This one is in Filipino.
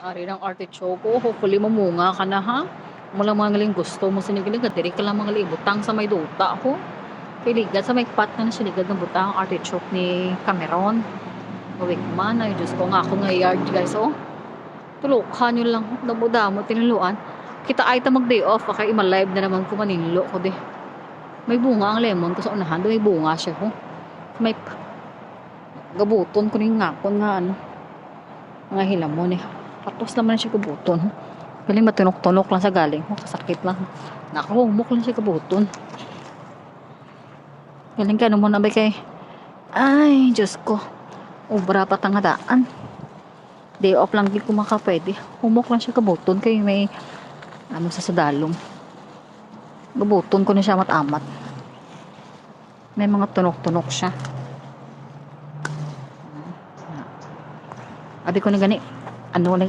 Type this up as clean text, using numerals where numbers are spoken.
Ari ng artichoke ko. Hopefully mamunga ka na ha. Mula mga ngaling gusto mo sinigilig. Diri ka lang mga libutang sa may duta ko. Piligad sa may pat na siligad ng butang artichoke ni Cameron. Gawik man. Ay Diyos ko nga ako nga yard guys. Oh. Tulukhan nyo lang. Damo-damo tinuluan. Kita ay ta mag-day off. Kaya ima-live na naman ko maninlo ko de. May bunga ang lemon ko sa unahan. May bunga siya ko. May gabuton ko rin ngakon nga ano. Mga hilamon eh. Tapos naman siya kabuton. Galing matunok-tunok lang sa galing. Kasakit lang. Nakahumok lang siya kabuton. Galing ka naman nabay kay. Ay, Diyos ko. Ubra pa tangadaan. Day off lang din ko makapwede. Humok lang siya kabuton. Kaya may ano sa sadalong. Kabuton ko na siya mat-amat. May mga tunok-tunok siya. Abi ko na gani. Ano na